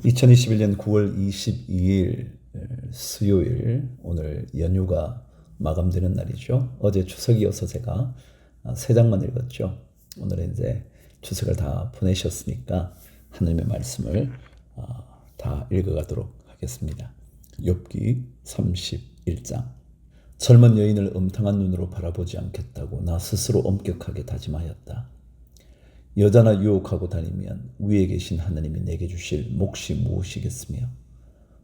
2021년 9월 22일 수요일, 오늘 연휴가 마감되는 날이죠. 어제 추석이어서 제가 세 장만 읽었죠. 오늘은 이제 추석을 다 보내셨으니까 하나님의 말씀을 다 읽어가도록 하겠습니다. 욥기 31장. 젊은 여인을 음탕한 눈으로 바라보지 않겠다고 나 스스로 엄격하게 다짐하였다. 여자나 유혹하고 다니면 위에 계신 하나님이 내게 주실 몫이 무엇이겠으며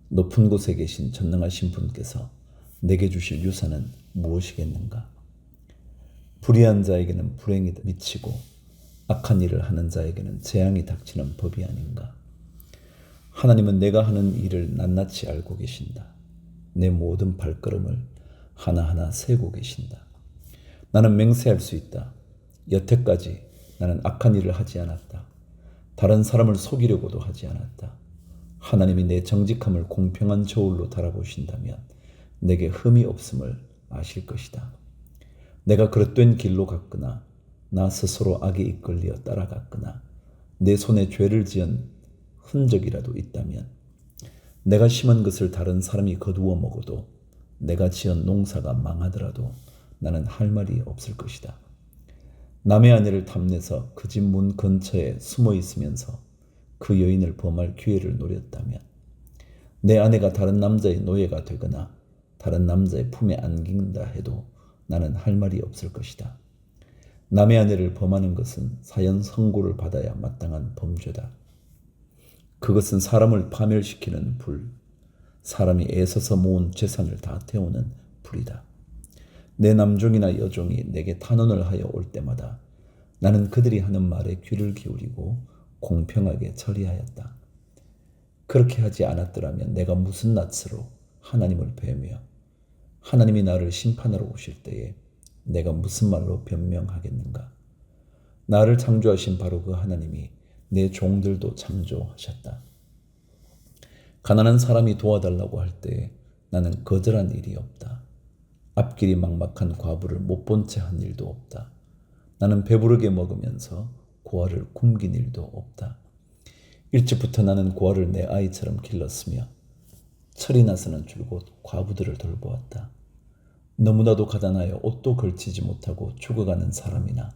높은 곳에 계신 전능하신 분께서 내게 주실 유산은 무엇이겠는가. 불의한 자에게는 불행이 미치고 악한 일을 하는 자에게는 재앙이 닥치는 법이 아닌가. 하나님은 내가 하는 일을 낱낱이 알고 계신다. 내 모든 발걸음을 하나하나 세고 계신다. 나는 맹세할 수 있다. 여태까지 나는 악한 일을 하지 않았다. 다른 사람을 속이려고도 하지 않았다. 하나님이 내 정직함을 공평한 저울로 달아보신다면 내게 흠이 없음을 아실 것이다. 내가 그릇된 길로 갔거나 나 스스로 악에 이끌려 따라갔거나 내 손에 죄를 지은 흔적이라도 있다면 내가 심은 것을 다른 사람이 거두어 먹어도 내가 지은 농사가 망하더라도 나는 할 말이 없을 것이다. 남의 아내를 탐내서 그 집 문 근처에 숨어 있으면서 그 여인을 범할 기회를 노렸다면 내 아내가 다른 남자의 노예가 되거나 다른 남자의 품에 안긴다 해도 나는 할 말이 없을 것이다. 남의 아내를 범하는 것은 사형 선고를 받아야 마땅한 범죄다. 그것은 사람을 파멸시키는 불, 사람이 애써서 모은 재산을 다 태우는 불이다. 내 남종이나 여종이 내게 탄원을 하여 올 때마다 나는 그들이 하는 말에 귀를 기울이고 공평하게 처리하였다. 그렇게 하지 않았더라면 내가 무슨 낯으로 하나님을 뵈며 하나님이 나를 심판하러 오실 때에 내가 무슨 말로 변명하겠는가. 나를 창조하신 바로 그 하나님이 내 종들도 창조하셨다. 가난한 사람이 도와달라고 할 때에 나는 거절한 일이 없다. 앞길이 막막한 과부를 못 본 채 한 일도 없다. 나는 배부르게 먹으면서 고아를 굶긴 일도 없다. 일찍부터 나는 고아를 내 아이처럼 길렀으며 철이 나서는 줄곧 과부들을 돌보았다. 너무나도 가난하여 옷도 걸치지 못하고 죽어가는 사람이나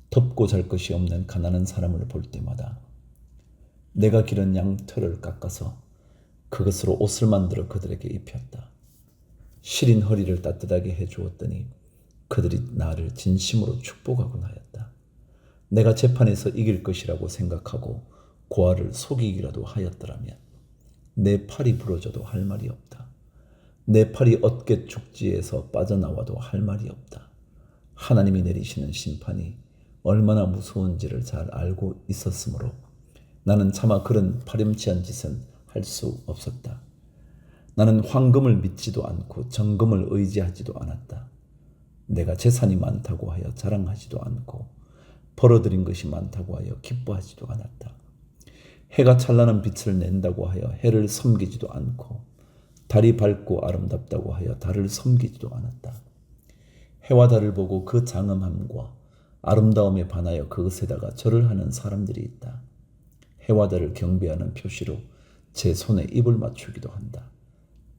덮고 잘 것이 없는 가난한 사람을 볼 때마다 내가 기른 양털을 깎아서 그것으로 옷을 만들어 그들에게 입혔다. 시린 허리를 따뜻하게 해주었더니 그들이 나를 진심으로 축복하곤 하였다. 내가 재판에서 이길 것이라고 생각하고 고아를 속이기라도 하였더라면 내 팔이 부러져도 할 말이 없다. 내 팔이 어깨 축지에서 빠져나와도 할 말이 없다. 하나님이 내리시는 심판이 얼마나 무서운지를 잘 알고 있었으므로 나는 차마 그런 파렴치한 짓은 할 수 없었다. 나는 황금을 믿지도 않고 정금을 의지하지도 않았다. 내가 재산이 많다고 하여 자랑하지도 않고 벌어들인 것이 많다고 하여 기뻐하지도 않았다. 해가 찬란한 빛을 낸다고 하여 해를 섬기지도 않고 달이 밝고 아름답다고 하여 달을 섬기지도 않았다. 해와 달을 보고 그 장엄함과 아름다움에 반하여 그것에다가 절을 하는 사람들이 있다. 해와 달을 경배하는 표시로 제 손에 입을 맞추기도 한다.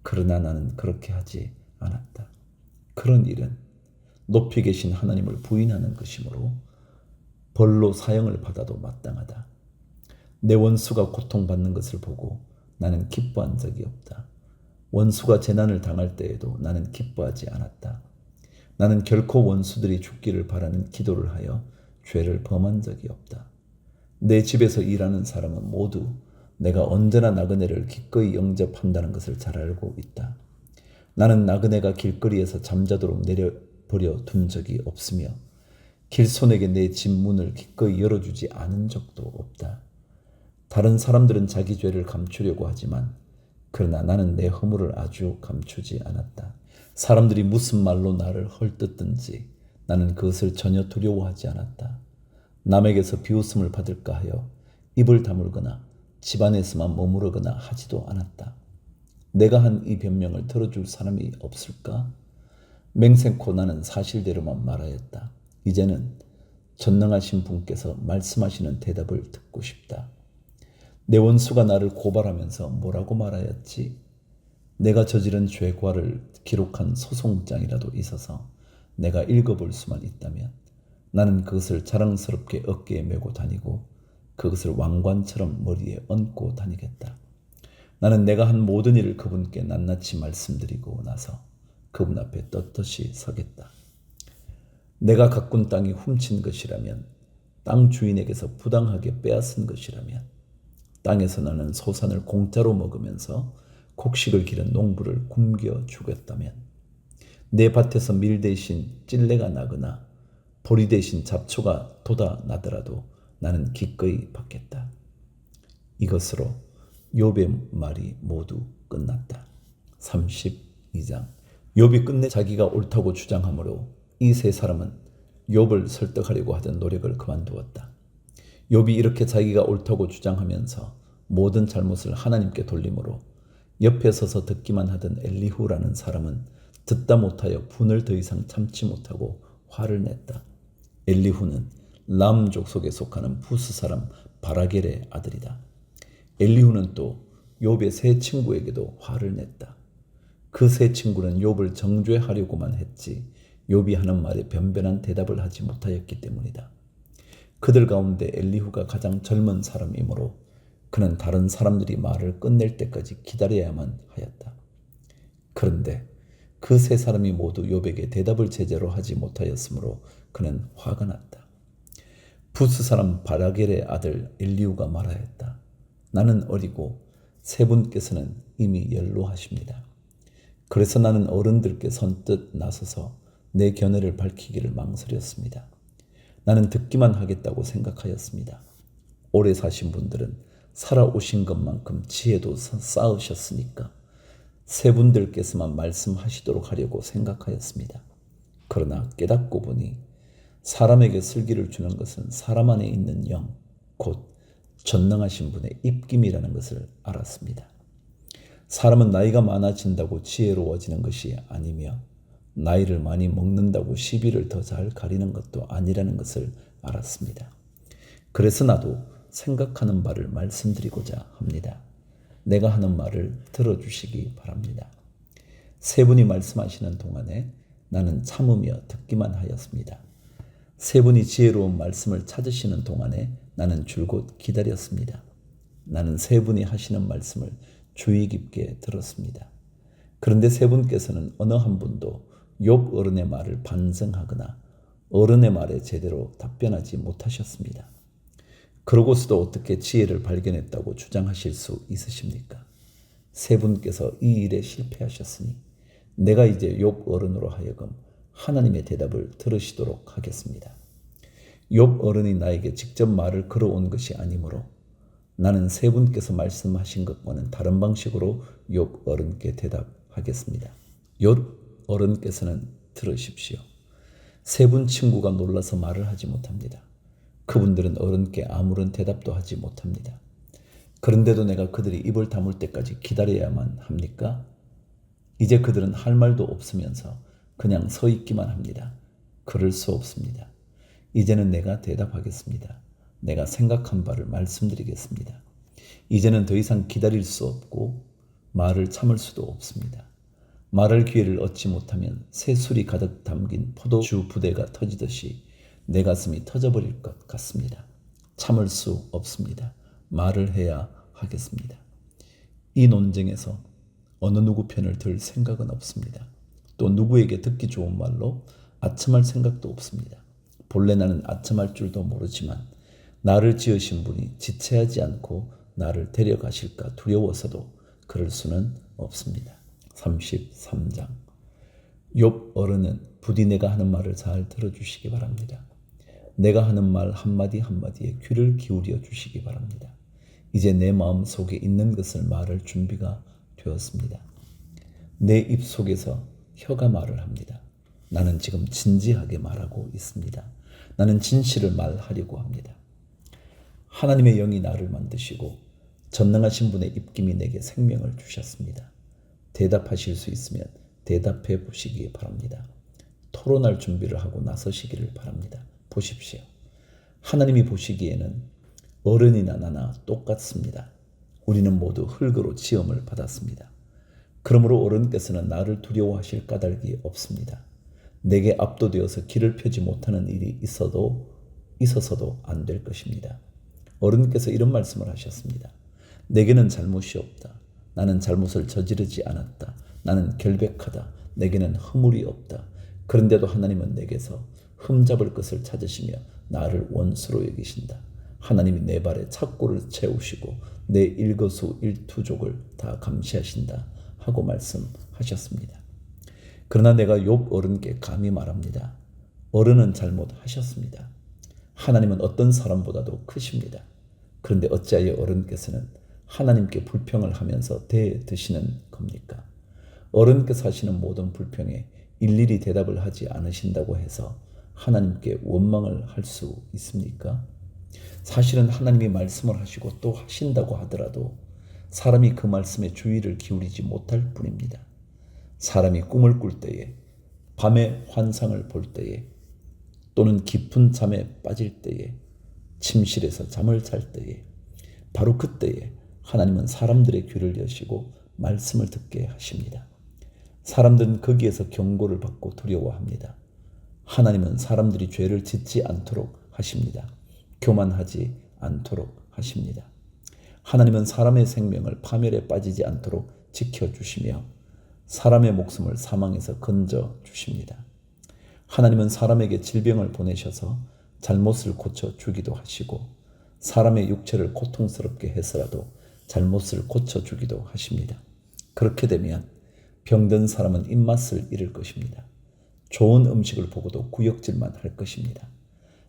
그러나 나는 그렇게 하지 않았다. 그런 일은 높이 계신 하나님을 부인하는 것이므로 벌로 사형을 받아도 마땅하다. 내 원수가 고통받는 것을 보고 나는 기뻐한 적이 없다. 원수가 재난을 당할 때에도 나는 기뻐하지 않았다. 나는 결코 원수들이 죽기를 바라는 기도를 하여 죄를 범한 적이 없다. 내 집에서 일하는 사람은 모두 내가 언제나 나그네를 기꺼이 영접한다는 것을 잘 알고 있다. 나는 나그네가 길거리에서 잠자도록 내려버려 둔 적이 없으며 길손에게 내 집 문을 기꺼이 열어주지 않은 적도 없다. 다른 사람들은 자기 죄를 감추려고 하지만 그러나 나는 내 허물을 아주 감추지 않았다. 사람들이 무슨 말로 나를 헐뜯든지 나는 그것을 전혀 두려워하지 않았다. 남에게서 비웃음을 받을까 하여 입을 다물거나 집안에서만 머무르거나 하지도 않았다. 내가 한 이 변명을 들어줄 사람이 없을까? 맹세코 나는 사실대로만 말하였다. 이제는 전능하신 분께서 말씀하시는 대답을 듣고 싶다. 내 원수가 나를 고발하면서 뭐라고 말하였지? 내가 저지른 죄과를 기록한 소송장이라도 있어서 내가 읽어볼 수만 있다면 나는 그것을 자랑스럽게 어깨에 메고 다니고 그것을 왕관처럼 머리에 얹고 다니겠다. 나는 내가 한 모든 일을 그분께 낱낱이 말씀드리고 나서 그분 앞에 떳떳이 서겠다. 내가 가꾼 땅이 훔친 것이라면, 땅 주인에게서 부당하게 빼앗은 것이라면, 땅에서 나는 소산을 공짜로 먹으면서 곡식을 기른 농부를 굶겨 죽였다면, 내 밭에서 밀 대신 찔레가 나거나 보리 대신 잡초가 돋아 나더라도 나는 기꺼이 받겠다. 이것으로 욥의 말이 모두 끝났다. 32장. 욥이 끝내 자기가 옳다고 주장하므로 이 세 사람은 욥을 설득하려고 하던 노력을 그만두었다. 욥이 이렇게 자기가 옳다고 주장하면서 모든 잘못을 하나님께 돌리므로 옆에 서서 듣기만 하던 엘리후라는 사람은 듣다 못하여 분을 더 이상 참지 못하고 화를 냈다. 엘리후는 람 족속에 속하는 부스 사람 바라겔의 아들이다. 엘리후는 또 욥의 세 친구에게도 화를 냈다. 그 세 친구는 욥을 정죄하려고만 했지 욥이 하는 말에 변변한 대답을 하지 못하였기 때문이다. 그들 가운데 엘리후가 가장 젊은 사람이므로 그는 다른 사람들이 말을 끝낼 때까지 기다려야만 하였다. 그런데 그 세 사람이 모두 욥에게 대답을 제대로 하지 못하였으므로 그는 화가 났다. 부스 사람 바라겔의 아들 엘리후가 말하였다. 나는 어리고 세 분께서는 이미 연로하십니다. 그래서 나는 어른들께 선뜻 나서서 내 견해를 밝히기를 망설였습니다. 나는 듣기만 하겠다고 생각하였습니다. 오래 사신 분들은 살아오신 것만큼 지혜도 쌓으셨으니까 세 분들께서만 말씀하시도록 하려고 생각하였습니다. 그러나 깨닫고 보니 사람에게 슬기를 주는 것은 사람 안에 있는 영, 곧 전능하신 분의 입김이라는 것을 알았습니다. 사람은 나이가 많아진다고 지혜로워지는 것이 아니며 나이를 많이 먹는다고 시비를 더 잘 가리는 것도 아니라는 것을 알았습니다. 그래서 나도 생각하는 바를 말씀드리고자 합니다. 내가 하는 말을 들어주시기 바랍니다. 세 분이 말씀하시는 동안에 나는 참으며 듣기만 하였습니다. 세 분이 지혜로운 말씀을 찾으시는 동안에 나는 줄곧 기다렸습니다. 나는 세 분이 하시는 말씀을 주의 깊게 들었습니다. 그런데 세 분께서는 어느 한 분도 욥 어른의 말을 반성하거나 어른의 말에 제대로 답변하지 못하셨습니다. 그러고서도 어떻게 지혜를 발견했다고 주장하실 수 있으십니까? 세 분께서 이 일에 실패하셨으니 내가 이제 욥 어른으로 하여금 하나님의 대답을 들으시도록 하겠습니다. 욥 어른이 나에게 직접 말을 걸어온 것이 아니므로 나는 세 분께서 말씀하신 것과는 다른 방식으로 욥 어른께 대답하겠습니다. 욥 어른께서는 들으십시오. 세 분 친구가 놀라서 말을 하지 못합니다. 그분들은 어른께 아무런 대답도 하지 못합니다. 그런데도 내가 그들이 입을 다물 때까지 기다려야만 합니까? 이제 그들은 할 말도 없으면서 그냥 서 있기만 합니다. 그럴 수 없습니다. 이제는 내가 대답하겠습니다. 내가 생각한 바를 말씀드리겠습니다. 이제는 더 이상 기다릴 수 없고 말을 참을 수도 없습니다. 말할 기회를 얻지 못하면 새술이 가득 담긴 포도주 부대가 터지듯이 내 가슴이 터져버릴 것 같습니다. 참을 수 없습니다. 말을 해야 하겠습니다. 이 논쟁에서 어느 누구 편을 들 생각은 없습니다. 또 누구에게 듣기 좋은 말로 아첨할 생각도 없습니다. 본래 나는 아첨할 줄도 모르지만 나를 지으신 분이 지체하지 않고 나를 데려가실까 두려워서도 그럴 수는 없습니다. 33장. 욥 어른은 부디 내가 하는 말을 잘 들어주시기 바랍니다. 내가 하는 말 한마디 한마디에 귀를 기울여 주시기 바랍니다. 이제 내 마음 속에 있는 것을 말할 준비가 되었습니다. 내 입 속에서 혀가 말을 합니다. 나는 지금 진지하게 말하고 있습니다. 나는 진실을 말하려고 합니다. 하나님의 영이 나를 만드시고 전능하신 분의 입김이 내게 생명을 주셨습니다. 대답하실 수 있으면 대답해 보시기 바랍니다. 토론할 준비를 하고 나서시기를 바랍니다. 보십시오. 하나님이 보시기에는 어른이나 나나 똑같습니다. 우리는 모두 흙으로 지음을 받았습니다. 그러므로 어른께서는 나를 두려워하실 까닭이 없습니다. 내게 압도되어서 길을 펴지 못하는 일이 있어서도 안 될 것입니다. 어른께서 이런 말씀을 하셨습니다. 내게는 잘못이 없다. 나는 잘못을 저지르지 않았다. 나는 결백하다. 내게는 허물이 없다. 그런데도 하나님은 내게서 흠잡을 것을 찾으시며 나를 원수로 여기신다. 하나님이 내 발에 착고를 채우시고 내 일거수일투족을 다 감시하신다 하고 말씀하셨습니다. 그러나 내가 욥 어른께 감히 말합니다. 어른은 잘못하셨습니다. 하나님은 어떤 사람보다도 크십니다. 그런데 어찌하여 어른께서는 하나님께 불평을 하면서 대드시는 겁니까? 어른께서 하시는 모든 불평에 일일이 대답을 하지 않으신다고 해서 하나님께 원망을 할 수 있습니까? 사실은 하나님이 말씀을 하시고 또 하신다고 하더라도 사람이 그 말씀에 주의를 기울이지 못할 뿐입니다. 사람이 꿈을 꿀 때에, 밤에 환상을 볼 때에, 또는 깊은 잠에 빠질 때에, 침실에서 잠을 잘 때에, 바로 그때에 하나님은 사람들의 귀를 여시고 말씀을 듣게 하십니다. 사람들은 거기에서 경고를 받고 두려워합니다. 하나님은 사람들이 죄를 짓지 않도록 하십니다. 교만하지 않도록 하십니다. 하나님은 사람의 생명을 파멸에 빠지지 않도록 지켜주시며 사람의 목숨을 사망에서 건져주십니다. 하나님은 사람에게 질병을 보내셔서 잘못을 고쳐주기도 하시고 사람의 육체를 고통스럽게 해서라도 잘못을 고쳐주기도 하십니다. 그렇게 되면 병든 사람은 입맛을 잃을 것입니다. 좋은 음식을 보고도 구역질만 할 것입니다.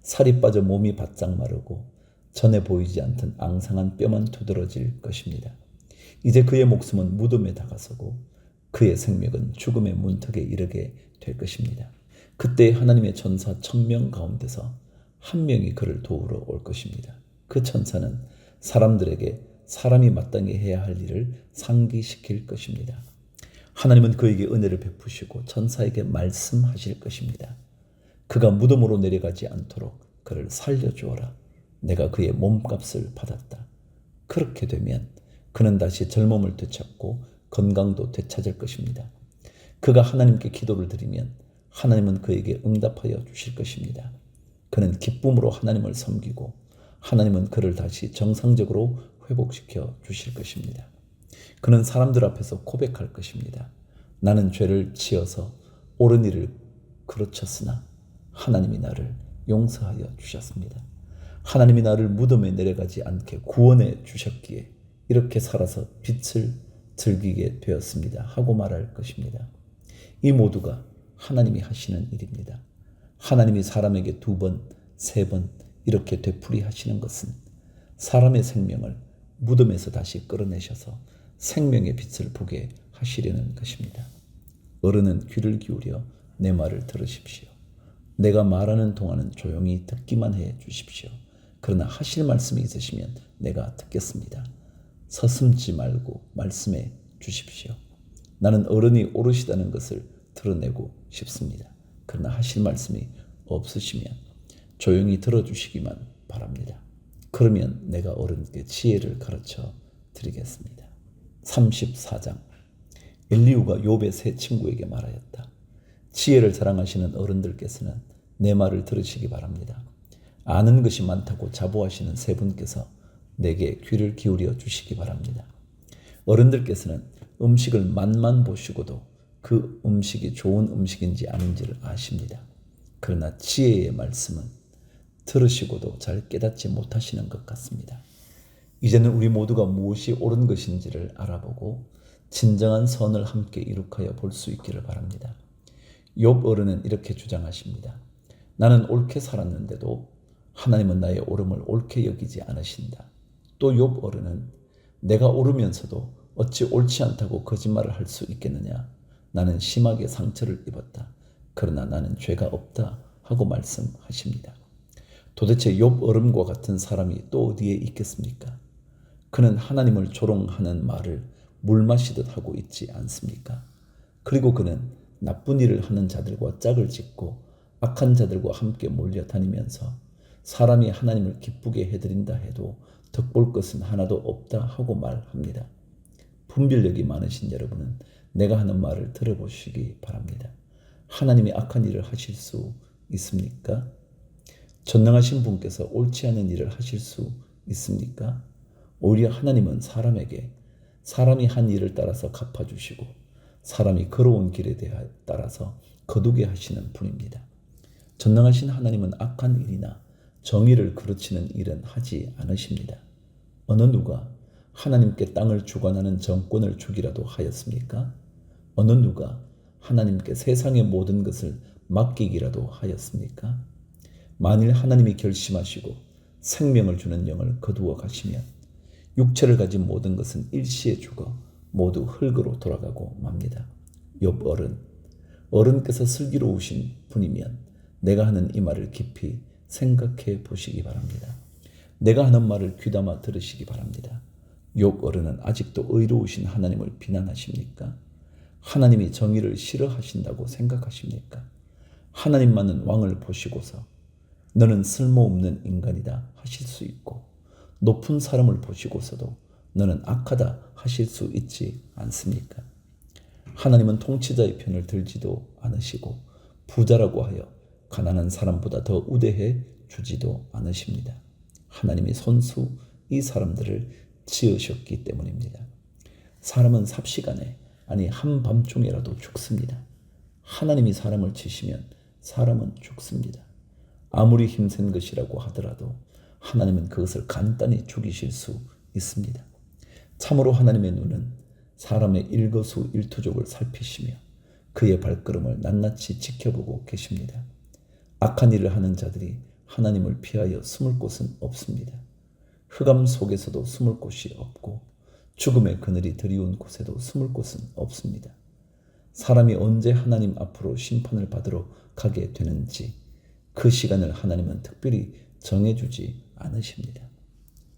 살이 빠져 몸이 바짝 마르고 전에 보이지 않던 앙상한 뼈만 두드러질 것입니다. 이제 그의 목숨은 무덤에 다가서고 그의 생명은 죽음의 문턱에 이르게 될 것입니다. 그때 하나님의 천사 1000명 가운데서 한 명이 그를 도우러 올 것입니다. 그 천사는 사람들에게 사람이 마땅히 해야 할 일을 상기시킬 것입니다. 하나님은 그에게 은혜를 베푸시고 천사에게 말씀하실 것입니다. 그가 무덤으로 내려가지 않도록 그를 살려주어라. 내가 그의 몸값을 받았다. 그렇게 되면 그는 다시 젊음을 되찾고 건강도 되찾을 것입니다. 그가 하나님께 기도를 드리면 하나님은 그에게 응답하여 주실 것입니다. 그는 기쁨으로 하나님을 섬기고 하나님은 그를 다시 정상적으로 회복시켜 주실 것입니다. 그는 사람들 앞에서 고백할 것입니다. 나는 죄를 지어서 옳은 일을 그르쳤으나 하나님이 나를 용서하여 주셨습니다. 하나님이 나를 무덤에 내려가지 않게 구원해 주셨기에 이렇게 살아서 빛을 즐기게 되었습니다 하고 말할 것입니다. 이 모두가 하나님이 하시는 일입니다. 하나님이 사람에게 2번, 3번 이렇게 되풀이하시는 것은 사람의 생명을 무덤에서 다시 끌어내셔서 생명의 빛을 보게 하시려는 것입니다. 어른은 귀를 기울여 내 말을 들으십시오. 내가 말하는 동안은 조용히 듣기만 해 주십시오. 그러나 하실 말씀이 있으시면 내가 듣겠습니다. 서슴지 말고 말씀해 주십시오. 나는 어른이 오르시다는 것을 드러내고 싶습니다. 그러나 하실 말씀이 없으시면 조용히 들어주시기만 바랍니다. 그러면 내가 어른께 지혜를 가르쳐 드리겠습니다. 34장 엘리후가 욥의 세 친구에게 말하였다. 지혜를 자랑하시는 어른들께서는 내 말을 들으시기 바랍니다. 아는 것이 많다고 자부하시는 세 분께서 내게 귀를 기울여 주시기 바랍니다. 어른들께서는 음식을 맛만 보시고도 그 음식이 좋은 음식인지 아닌지를 아십니다. 그러나 지혜의 말씀은 들으시고도 잘 깨닫지 못하시는 것 같습니다. 이제는 우리 모두가 무엇이 옳은 것인지를 알아보고 진정한 선을 함께 이룩하여 볼 수 있기를 바랍니다. 욥 어른은 이렇게 주장하십니다. 나는 옳게 살았는데도 하나님은 나의 옳음을 옳게 여기지 않으신다. 또 욥 어른은 내가 옳으면서도 어찌 옳지 않다고 거짓말을 할 수 있겠느냐. 나는 심하게 상처를 입었다. 그러나 나는 죄가 없다 하고 말씀하십니다. 도대체 욥 어른과 같은 사람이 또 어디에 있겠습니까? 그는 하나님을 조롱하는 말을 물 마시듯 하고 있지 않습니까? 그리고 그는 나쁜 일을 하는 자들과 짝을 짓고 악한 자들과 함께 몰려다니면서 사람이 하나님을 기쁘게 해드린다 해도 덕볼 것은 하나도 없다 하고 말합니다. 분별력이 많으신 여러분은 내가 하는 말을 들어보시기 바랍니다. 하나님이 악한 일을 하실 수 있습니까? 전능하신 분께서 옳지 않은 일을 하실 수 있습니까? 오히려 하나님은 사람에게 사람이 한 일을 따라서 갚아주시고 사람이 걸어온 길에 따라서 거두게 하시는 분입니다. 전능하신 하나님은 악한 일이나 정의를 그르치는 일은 하지 않으십니다. 어느 누가 하나님께 땅을 주관하는 정권을 주기라도 하였습니까? 어느 누가 하나님께 세상의 모든 것을 맡기기라도 하였습니까? 만일 하나님이 결심하시고 생명을 주는 영을 거두어 가시면 육체를 가진 모든 것은 일시에 죽어 모두 흙으로 돌아가고 맙니다. 욥 어른께서 슬기로우신 분이면 내가 하는 이 말을 깊이 생각해 보시기 바랍니다. 내가 하는 말을 귀담아 들으시기 바랍니다. 욥 어른은 아직도 의로우신 하나님을 비난하십니까? 하나님이 정의를 싫어하신다고 생각하십니까? 하나님만은 왕을 보시고서 너는 쓸모없는 인간이다 하실 수 있고 높은 사람을 보시고서도 너는 악하다 하실 수 있지 않습니까? 하나님은 통치자의 편을 들지도 않으시고 부자라고 하여 가난한 사람보다 더 우대해 주지도 않으십니다. 하나님이 손수 이 사람들을 지으셨기 때문입니다. 사람은 삽시간에 아니 한밤중에라도 죽습니다. 하나님이 사람을 치시면 사람은 죽습니다. 아무리 힘센 것이라고 하더라도 하나님은 그것을 간단히 죽이실 수 있습니다. 참으로 하나님의 눈은 사람의 일거수일투족을 살피시며 그의 발걸음을 낱낱이 지켜보고 계십니다. 악한 일을 하는 자들이 하나님을 피하여 숨을 곳은 없습니다. 흑암 속에서도 숨을 곳이 없고 죽음의 그늘이 드리운 곳에도 숨을 곳은 없습니다. 사람이 언제 하나님 앞으로 심판을 받으러 가게 되는지 그 시간을 하나님은 특별히 정해주지 않으십니다.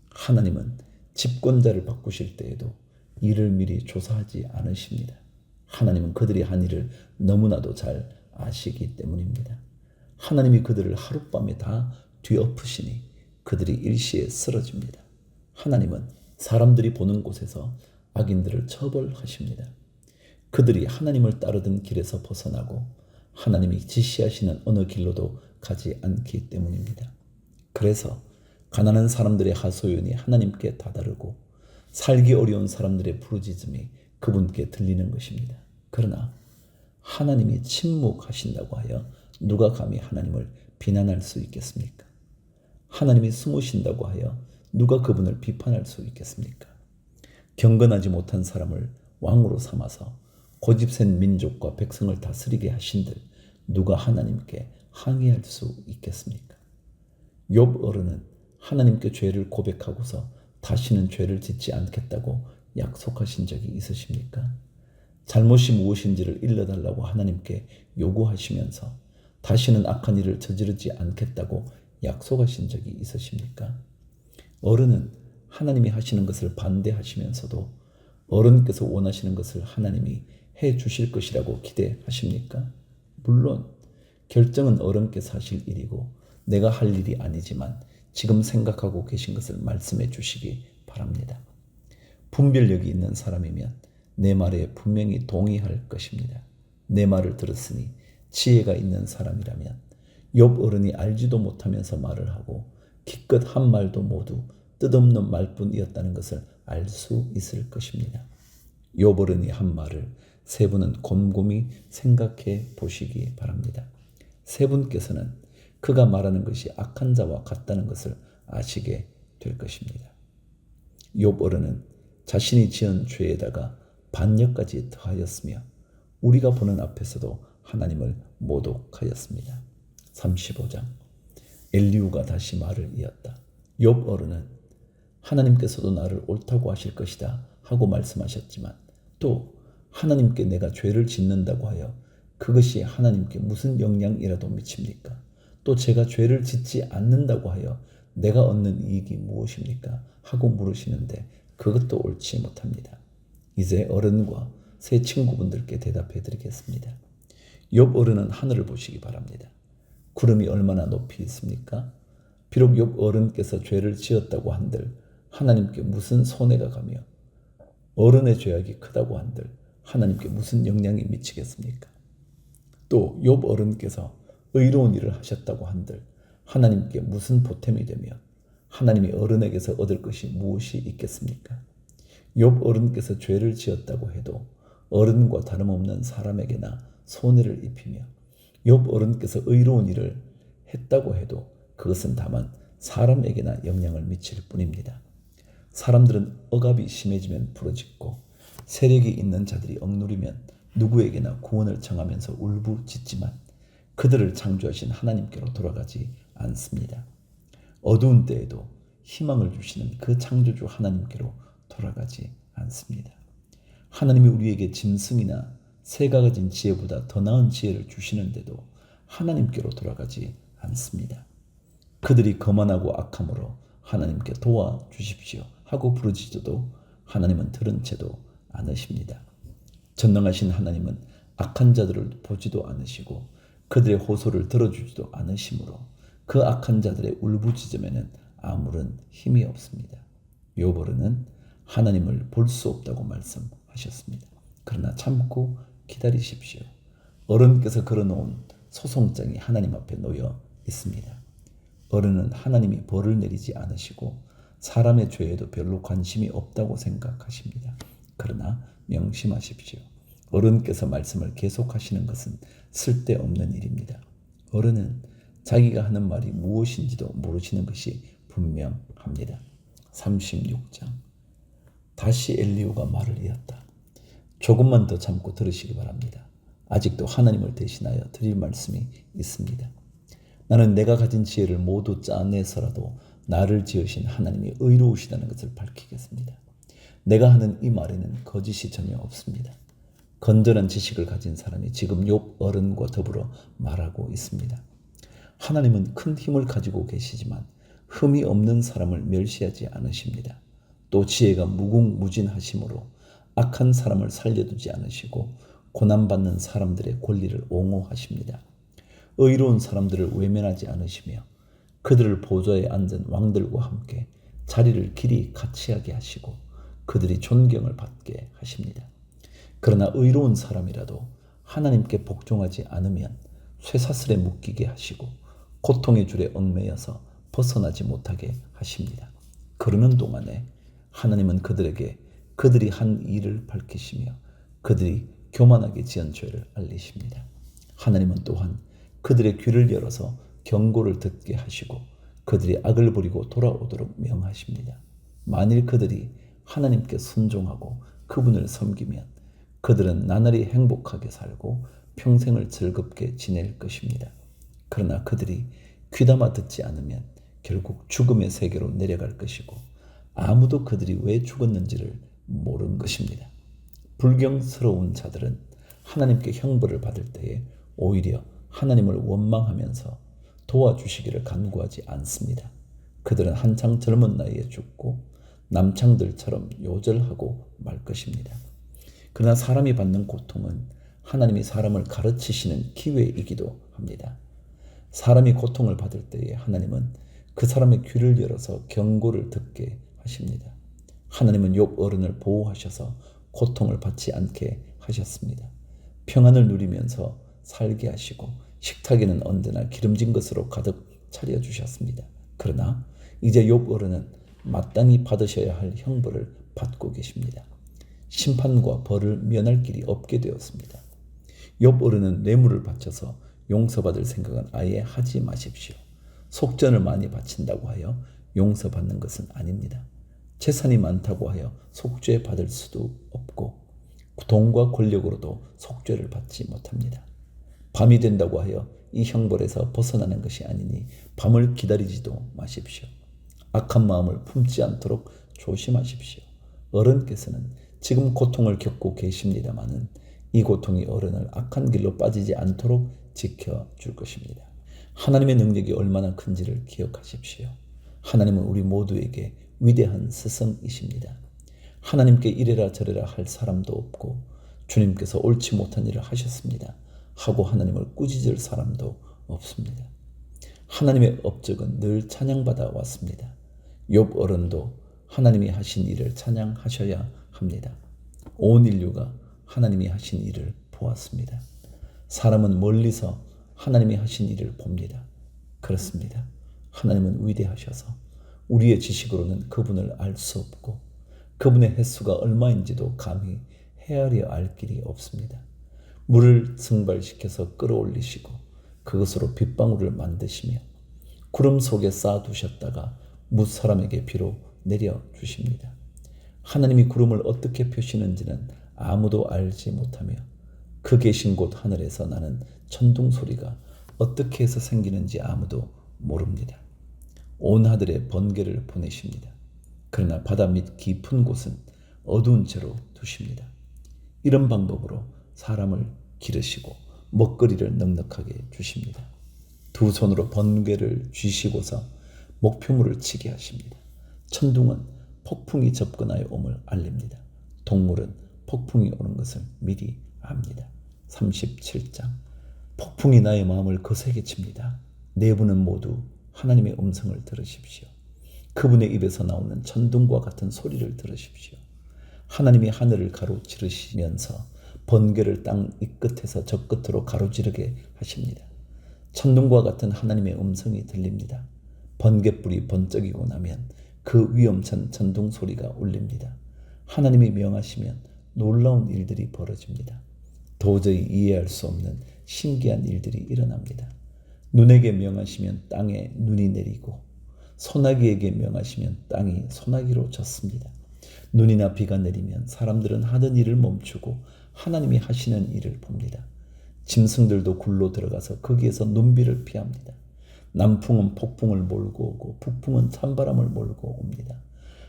하나님은 집권자를 바꾸실 때에도 이를 미리 조사하지 않으십니다. 하나님은 그들이 한 일을 너무나도 잘 아시기 때문입니다. 하나님이 그들을 하룻밤에 다 뒤엎으시니 그들이 일시에 쓰러집니다. 하나님은 사람들이 보는 곳에서 악인들을 처벌하십니다. 그들이 하나님을 따르던 길에서 벗어나고 하나님이 지시하시는 어느 길로도 가지 않기 때문입니다. 그래서 가난한 사람들의 하소연이 하나님께 다다르고 살기 어려운 사람들의 부르짖음이 그분께 들리는 것입니다. 그러나 하나님이 침묵하신다고 하여 누가 감히 하나님을 비난할 수 있겠습니까? 하나님이 숨으신다고 하여 누가 그분을 비판할 수 있겠습니까? 경건하지 못한 사람을 왕으로 삼아서 고집센 민족과 백성을 다스리게 하신들 누가 하나님께 항의할 수 있겠습니까? 욥 어른은 하나님께 죄를 고백하고서 다시는 죄를 짓지 않겠다고 약속하신 적이 있으십니까? 잘못이 무엇인지를 일러달라고 하나님께 요구하시면서 다시는 악한 일을 저지르지 않겠다고 약속하신 적이 있으십니까? 어른은 하나님이 하시는 것을 반대하시면서도 어른께서 원하시는 것을 하나님이 해 주실 것이라고 기대하십니까? 물론 결정은 어른께서 하실 일이고 내가 할 일이 아니지만 지금 생각하고 계신 것을 말씀해 주시기 바랍니다. 분별력이 있는 사람이면 내 말에 분명히 동의할 것입니다. 내 말을 들었으니 지혜가 있는 사람이라면 욥 어른이 알지도 못하면서 말을 하고 기껏 한 말도 모두 뜻없는 말뿐이었다는 것을 알 수 있을 것입니다. 욥 어른이 한 말을 세 분은 곰곰이 생각해 보시기 바랍니다. 세 분께서는 그가 말하는 것이 악한 자와 같다는 것을 아시게 될 것입니다. 욥 어른은 자신이 지은 죄에다가 반역까지 더하였으며 우리가 보는 앞에서도 하나님을 모독하였습니다. 35장 엘리후가 다시 말을 이었다. 욥 어른은 하나님께서도 나를 옳다고 하실 것이다 하고 말씀하셨지만 또 하나님께 내가 죄를 짓는다고 하여 그것이 하나님께 무슨 영향이라도 미칩니까? 또 제가 죄를 짓지 않는다고 하여 내가 얻는 이익이 무엇입니까? 하고 물으시는데 그것도 옳지 못합니다. 이제 어른과 새 친구분들께 대답해 드리겠습니다. 욥 어른은 하늘을 보시기 바랍니다. 구름이 얼마나 높이 있습니까? 비록 욥 어른께서 죄를 지었다고 한들 하나님께 무슨 손해가 가며 어른의 죄악이 크다고 한들 하나님께 무슨 영향이 미치겠습니까? 또 욥 어른께서 의로운 일을 하셨다고 한들 하나님께 무슨 보탬이 되며 하나님이 어른에게서 얻을 것이 무엇이 있겠습니까? 욥 어른께서 죄를 지었다고 해도 어른과 다름없는 사람에게나 손해를 입히며 욥 어른께서 의로운 일을 했다고 해도 그것은 다만 사람에게나 영향을 미칠 뿐입니다. 사람들은 억압이 심해지면 부러짓고 세력이 있는 자들이 억누르면 누구에게나 구원을 청하면서 울부짖지만 그들을 창조하신 하나님께로 돌아가지 않습니다. 어두운 때에도 희망을 주시는 그 창조주 하나님께로 돌아가지 않습니다. 하나님이 우리에게 짐승이나 새가 가진 지혜보다 더 나은 지혜를 주시는데도 하나님께로 돌아가지 않습니다. 그들이 거만하고 악함으로 하나님께 도와주십시오 하고 부르짖어도 하나님은 들은 채도 않으십니다. 전능하신 하나님은 악한 자들을 보지도 않으시고 그들의 호소를 들어주지도 않으시므로 그 악한 자들의 울부짖음에는 아무런 힘이 없습니다. 욥어른은 하나님을 볼 수 없다고 말씀하셨습니다. 그러나 참고 기다리십시오. 어른께서 걸어놓은 소송장이 하나님 앞에 놓여 있습니다. 어른은 하나님이 벌을 내리지 않으시고 사람의 죄에도 별로 관심이 없다고 생각하십니다. 그러나 명심하십시오. 어른께서 말씀을 계속하시는 것은 쓸데없는 일입니다. 어른은 자기가 하는 말이 무엇인지도 모르시는 것이 분명합니다. 36장. 다시 엘리후가 말을 이었다. 조금만 더 참고 들으시기 바랍니다. 아직도 하나님을 대신하여 드릴 말씀이 있습니다. 나는 내가 가진 지혜를 모두 짜내서라도 나를 지으신 하나님이 의로우시다는 것을 밝히겠습니다. 내가 하는 이 말에는 거짓이 전혀 없습니다. 건전한 지식을 가진 사람이 지금 욥 어른과 더불어 말하고 있습니다. 하나님은 큰 힘을 가지고 계시지만 흠이 없는 사람을 멸시하지 않으십니다. 또 지혜가 무궁무진하심으로 악한 사람을 살려두지 않으시고 고난받는 사람들의 권리를 옹호하십니다. 의로운 사람들을 외면하지 않으시며 그들을 보좌에 앉은 왕들과 함께 자리를 길이 같이 하게 하시고 그들이 존경을 받게 하십니다. 그러나 의로운 사람이라도 하나님께 복종하지 않으면 쇠사슬에 묶이게 하시고 고통의 줄에 얽매여서 벗어나지 못하게 하십니다. 그러는 동안에 하나님은 그들에게 그들이 한 일을 밝히시며 그들이 교만하게 지은 죄를 알리십니다. 하나님은 또한 그들의 귀를 열어서 경고를 듣게 하시고 그들이 악을 부리고 돌아오도록 명하십니다. 만일 그들이 하나님께 순종하고 그분을 섬기면 그들은 나날이 행복하게 살고 평생을 즐겁게 지낼 것입니다. 그러나 그들이 귀담아 듣지 않으면 결국 죽음의 세계로 내려갈 것이고 아무도 그들이 왜 죽었는지를 모르는 것입니다. 불경스러운 자들은 하나님께 형벌을 받을 때에 오히려 하나님을 원망하면서 도와주시기를 간구하지 않습니다. 그들은 한창 젊은 나이에 죽고 남창들처럼 요절하고 말 것입니다. 그러나 사람이 받는 고통은 하나님이 사람을 가르치시는 기회이기도 합니다. 사람이 고통을 받을 때에 하나님은 그 사람의 귀를 열어서 경고를 듣게 하십니다. 하나님은 욥 어른을 보호하셔서 고통을 받지 않게 하셨습니다. 평안을 누리면서 살게 하시고 식탁에는 언제나 기름진 것으로 가득 차려주셨습니다. 그러나 이제 욥 어른은 마땅히 받으셔야 할 형벌을 받고 계십니다. 심판과 벌을 면할 길이 없게 되었습니다. 욥 어른은 뇌물을 바쳐서 용서받을 생각은 아예 하지 마십시오. 속전을 많이 바친다고 하여 용서받는 것은 아닙니다. 재산이 많다고 하여 속죄 받을 수도 없고 돈과 권력으로도 속죄를 받지 못합니다. 밤이 된다고 하여 이 형벌에서 벗어나는 것이 아니니 밤을 기다리지도 마십시오. 악한 마음을 품지 않도록 조심하십시오. 어른께서는 지금 고통을 겪고 계십니다마는 이 고통이 어른을 악한 길로 빠지지 않도록 지켜줄 것입니다. 하나님의 능력이 얼마나 큰지를 기억하십시오. 하나님은 우리 모두에게 위대한 스승이십니다. 하나님께 이래라 저래라 할 사람도 없고 주님께서 옳지 못한 일을 하셨습니다 하고 하나님을 꾸짖을 사람도 없습니다. 하나님의 업적은 늘 찬양받아 왔습니다. 욥 어른도 하나님이 하신 일을 찬양하셔야 합니다. 온 인류가 하나님이 하신 일을 보았습니다. 사람은 멀리서 하나님이 하신 일을 봅니다. 그렇습니다. 하나님은 위대하셔서 우리의 지식으로는 그분을 알 수 없고 그분의 횟수가 얼마인지도 감히 헤아려 알 길이 없습니다. 물을 증발시켜서 끌어올리시고 그것으로 빗방울을 만드시며 구름 속에 쌓아두셨다가 무사람에게 비로 내려주십니다. 하나님이 구름을 어떻게 펴시는지는 아무도 알지 못하며 그 계신 곳 하늘에서 나는 천둥 소리가 어떻게 해서 생기는지 아무도 모릅니다. 온 하늘에 번개를 보내십니다. 그러나 바다 밑 깊은 곳은 어두운 채로 두십니다. 이런 방법으로 사람을 기르시고 먹거리를 넉넉하게 주십니다. 두 손으로 번개를 쥐시고서 목표물을 치게 하십니다. 천둥은 폭풍이 접근하여 옴을 알립니다. 동물은 폭풍이 오는 것을 미리 압니다. 37장. 폭풍이 나의 마음을 거세게 칩니다. 내부는 모두 하나님의 음성을 들으십시오. 그분의 입에서 나오는 천둥과 같은 소리를 들으십시오. 하나님이 하늘을 가로지르시면서 번개를 땅 이 끝에서 저 끝으로 가로지르게 하십니다. 천둥과 같은 하나님의 음성이 들립니다. 번갯불이 번쩍이고 나면 그 위엄찬 천둥 소리가 울립니다. 하나님이 명하시면 놀라운 일들이 벌어집니다. 도저히 이해할 수 없는 신기한 일들이 일어납니다. 눈에게 명하시면 땅에 눈이 내리고 소나기에게 명하시면 땅이 소나기로 젖습니다. 눈이나 비가 내리면 사람들은 하던 일을 멈추고 하나님이 하시는 일을 봅니다. 짐승들도 굴로 들어가서 거기에서 눈비를 피합니다. 남풍은 폭풍을 몰고 오고 북풍은 찬바람을 몰고 옵니다.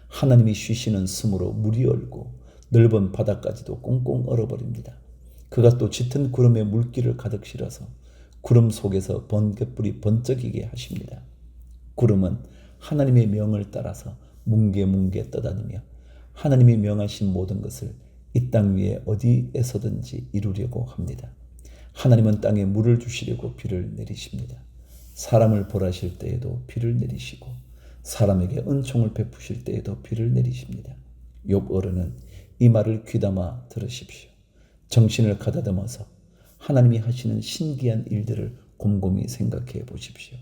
하나님이 쉬시는 숨으로 물이 얼고 넓은 바다까지도 꽁꽁 얼어버립니다. 그가 또 짙은 구름에 물기를 가득 실어서 구름 속에서 번갯불이 번쩍이게 하십니다. 구름은 하나님의 명을 따라서 뭉게뭉게 떠다니며 하나님이 명하신 모든 것을 이 땅 위에 어디에서든지 이루려고 합니다. 하나님은 땅에 물을 주시려고 비를 내리십니다. 사람을 벌하실 때에도 비를 내리시고 사람에게 은총을 베푸실 때에도 비를 내리십니다. 욥 어른은 이 말을 귀담아 들으십시오. 정신을 가다듬어서 하나님이 하시는 신기한 일들을 곰곰이 생각해 보십시오.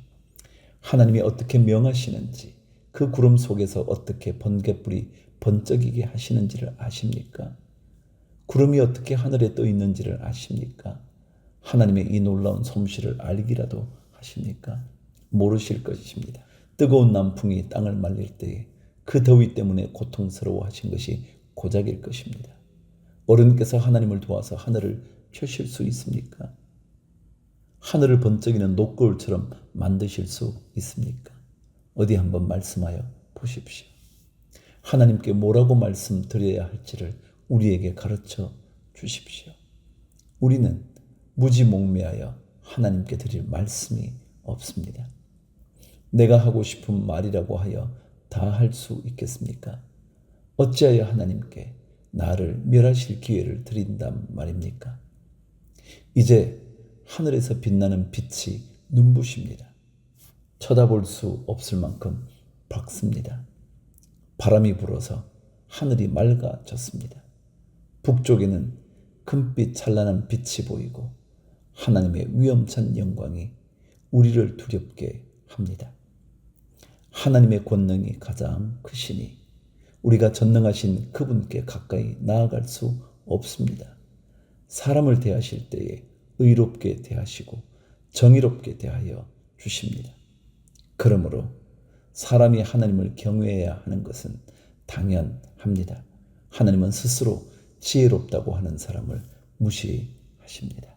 하나님이 어떻게 명하시는지, 그 구름 속에서 어떻게 번갯불이 번쩍이게 하시는지를 아십니까? 구름이 어떻게 하늘에 떠 있는지를 아십니까? 하나님의 이 놀라운 솜씨를 알기라도 하십니까? 모르실 것입니다. 뜨거운 남풍이 땅을 말릴 때에 그 더위 때문에 고통스러워 하신 것이 고작일 것입니다. 어른께서 하나님을 도와서 하늘을 펴실 수 있습니까? 하늘을 번쩍이는 녹거울처럼 만드실 수 있습니까? 어디 한번 말씀하여 보십시오. 하나님께 뭐라고 말씀드려야 할지를 우리에게 가르쳐 주십시오. 우리는 무지몽매하여 하나님께 드릴 말씀이 없습니다. 내가 하고 싶은 말이라고 하여 다 할 수 있겠습니까? 어찌하여 하나님께 나를 멸하실 기회를 드린단 말입니까? 이제 하늘에서 빛나는 빛이 눈부십니다. 쳐다볼 수 없을 만큼 밝습니다. 바람이 불어서 하늘이 맑아졌습니다. 북쪽에는 금빛 찬란한 빛이 보이고 하나님의 위엄찬 영광이 우리를 두렵게 합니다. 하나님의 권능이 가장 크시니 우리가 전능하신 그분께 가까이 나아갈 수 없습니다. 사람을 대하실 때에 의롭게 대하시고 정의롭게 대하여 주십니다. 그러므로 사람이 하나님을 경외해야 하는 것은 당연합니다. 하나님은 스스로 지혜롭다고 하는 사람을 무시하십니다.